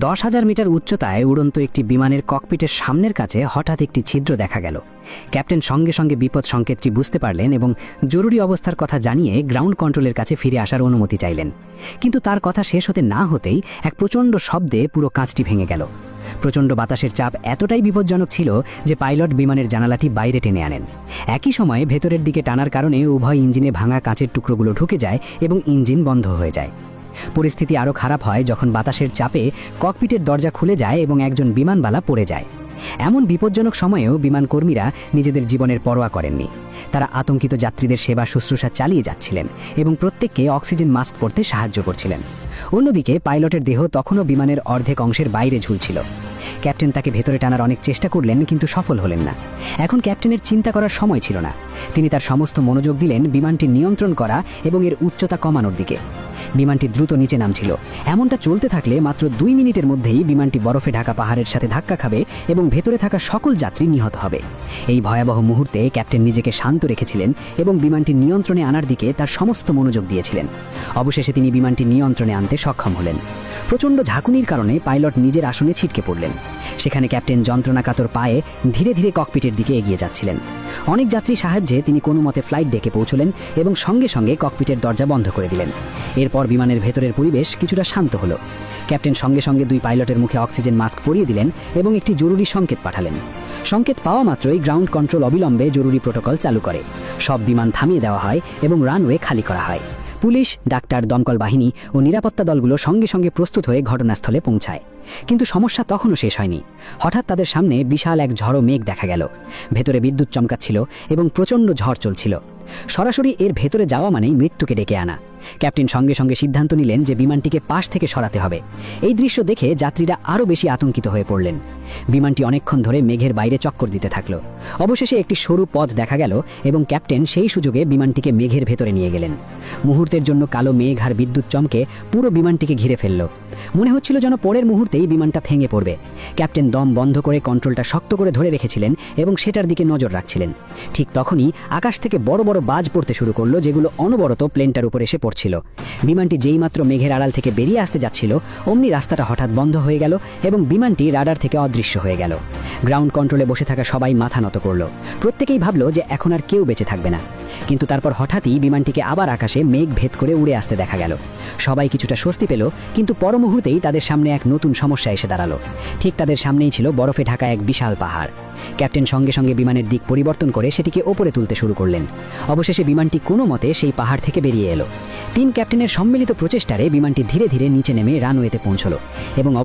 10,000 metre উচ্চতায় উড়ন্ত একটি বিমানের ককপিটের সামনের কাছে হঠাৎ একটি ছিদ্র দেখা গেল। ক্যাপ্টেন সঙ্গে সঙ্গে বিপদ সংকেতটি বুঝতে পারলেন এবং জরুরি অবস্থার কথা জানিয়ে গ্রাউন্ড কন্ট্রোলের কাছে ফিরে আসার অনুমতি চাইলেন। কিন্তু তার কথা শেষ হতে না হতেই এক প্রচণ্ড শব্দে পুরো কাঁচটি ভেঙে গেল। প্রচণ্ড বাতাসের চাপ এতটাই বিপজ্জনক ছিল যে পাইলট বিমানের জানালাটি বাইরে টেনে আনেন। একই সময়ে ভেতরের দিকে টানার কারণে উভয় ইঞ্জিনে ভাঙা কাঁচের টুকরোগুলো ঢুকে যায় এবং ইঞ্জিন বন্ধ হয়ে যায়। পরিস্থিতি আরও খারাপ হয় যখন বাতাসের চাপে ককপিটের দরজা খুলে যায় এবং একজন বিমানবালা পড়ে যায়। এমন বিপজ্জনক সময়েও বিমানকর্মীরা নিজেদের জীবনের পরোয়া করেননি। তারা আতঙ্কিত যাত্রীদের সেবা শুশ্রূষা চালিয়ে যাচ্ছিলেন এবং প্রত্যেককে অক্সিজেন মাস্ক পরতে সাহায্য করছিলেন। অন্যদিকে পাইলটের দেহ তখনও বিমানের অর্ধেক অংশের বাইরে ঝুলছিল। ক্যাপ্টেন তাকে ভেতরে টানার অনেক চেষ্টা করলেন, কিন্তু সফল হলেন না। এখন ক্যাপ্টেনের চিন্তা করার সময় ছিল না। তিনি তার সমস্ত মনোযোগ দিলেন বিমানটি নিয়ন্ত্রণ করা এবং এর উচ্চতা কমানোর দিকে। বিমানটি দ্রুত নিচে নামছিল। এমনটা চলতে থাকলে মাত্র 2 মিনিটের মধ্যেই বিমানটি বরফে ঢাকা পাহাড়ের সাথে ধাক্কা খাবে এবং ভেতরে থাকা সকল যাত্রী নিহত হবে। এই ভয়াবহ মুহূর্তে ক্যাপ্টেন নিজেকে শান্ত রেখেছিলেন এবং বিমানটি নিয়ন্ত্রণে আনার দিকে তার সমস্ত মনোযোগ দিয়েছিলেন। অবশেষে তিনি বিমানটি নিয়ন্ত্রণে আনতে সক্ষম হলেন। প্রচণ্ড ঝাঁকুনির কারণে পাইলট নিজের আসনে ছিটকে পড়লেন। সেখানে ক্যাপ্টেন যন্ত্রণাকাতর পায়ে ধীরে ধীরে ককপিটের দিকে এগিয়ে যাচ্ছিলেন। অনেক যাত্রী সাহায্যে তিনি কোনো মতে ফ্লাইট ডেকে পৌঁছলেন এবং সঙ্গে সঙ্গে ককপিটের দরজা বন্ধ করে দিলেন। এরপর বিমানের ভেতরের পরিবেশ কিছুটা শান্ত হলো। ক্যাপ্টেন সঙ্গে সঙ্গে 2 পাইলটের মুখে অক্সিজেন মাস্ক পরিয়ে দিলেন এবং একটি জরুরি সংকেত পাঠালেন। সংকেত পাওয়া মাত্রই গ্রাউন্ড কন্ট্রোল অবিলম্বে জরুরি প্রোটোকল চালু করে। সব বিমান থামিয়ে দেওয়া হয় এবং রানওয়ে খালি করা হয়। পুলিশ, ডাক্তার, দমকল বাহিনী ও নিরাপত্তা দলগুলো সঙ্গে সঙ্গে প্রস্তুত হয়ে ঘটনাস্থলে পৌঁছায়। কিন্তু সমস্যা তখনও শেষ হয়নি। হঠাৎ তাদের সামনে বিশাল এক ঝড়ো মেঘ দেখা গেল। ভেতরে বিদ্যুৎ চমকাচ্ছিল এবং প্রচণ্ড ঝড় চলছিল। সরাসরি এর ভেতরে যাওয়া মানেই মৃত্যুকে ডেকে আনা। ক্যাপ্টেন সঙ্গে সঙ্গে সিদ্ধান্ত নিলেন যে বিমানটিকে পাশ থেকে সরাতে হবে। এই দৃশ্য দেখে যাত্রীরা আরও বেশি আতঙ্কিত হয়ে পড়লেন। বিমানটি অনেকক্ষণ ধরে মেঘের বাইরে চক্কর দিতে থাকলো। অবশেষে একটি সরু পথ দেখা গেল এবং ক্যাপ্টেন সেই সুযোগে বিমানটিকে মেঘের ভেতরে নিয়ে গেলেন। মুহূর্তের জন্য কালো মেঘ আর বিদ্যুৎ চমকে পুরো বিমানটিকে ঘিরে ফেলল। মনে হচ্ছিল যেন পরের মুহূর্তেই বিমানটা ভেঙে পড়বে। ক্যাপ্টেন দম বন্ধ করে কন্ট্রোলটা শক্ত করে ধরে রেখেছিলেন এবং সেটার দিকে নজর রাখছিলেন। ঠিক তখনই আকাশ থেকে বড় বড় বাজ পড়তে শুরু করলো, যেগুলো অনবরত প্লেনটার উপর এসে পড়ছিল। বিমানটি যেইমাত্র মেঘের আড়াল থেকে বেরিয়ে আসতে যাচ্ছিল, অমনি রাস্তাটা হঠাৎ বন্ধ হয়ে গেল এবং বিমানটি রাডার থেকে অদৃশ্য হয়ে গেল। গ্রাউন্ড কন্ট্রোলে বসে থাকা সবাই মাথা নত করলো। প্রত্যেকেই ভাবলো যে এখন আর কেউ বেঁচে থাকবে না। কিন্তু তারপর হঠাৎই বিমানটিকে আবার আকাশে মেঘ ভেদ করে উড়ে আসতে দেখা গেল। সবাই কিছুটা স্বস্তি পেল, কিন্তু পর মুহূর্তেই তাদের সামনে এক নতুন সমস্যা এসে দাঁড়ালো। ঠিক তাদের সামনেই ছিল বরফে ঢাকা এক বিশাল পাহাড়। ক্যাপ্টেন সঙ্গে সঙ্গে বিমানের দিক পরিবর্তন করে সেটিকে ওপরে তুলতে শুরু করলেন। অবশেষে বিমানটি কোনো মতে সেই পাহাড় থেকে বেরিয়ে এলো। 3 ক্যাপ্টেনের সম্মিলিত প্রচেষ্টারে বিমানটি ধীরে ধীরে নিচে নেমে রানওয়েতে পৌঁছলো এবং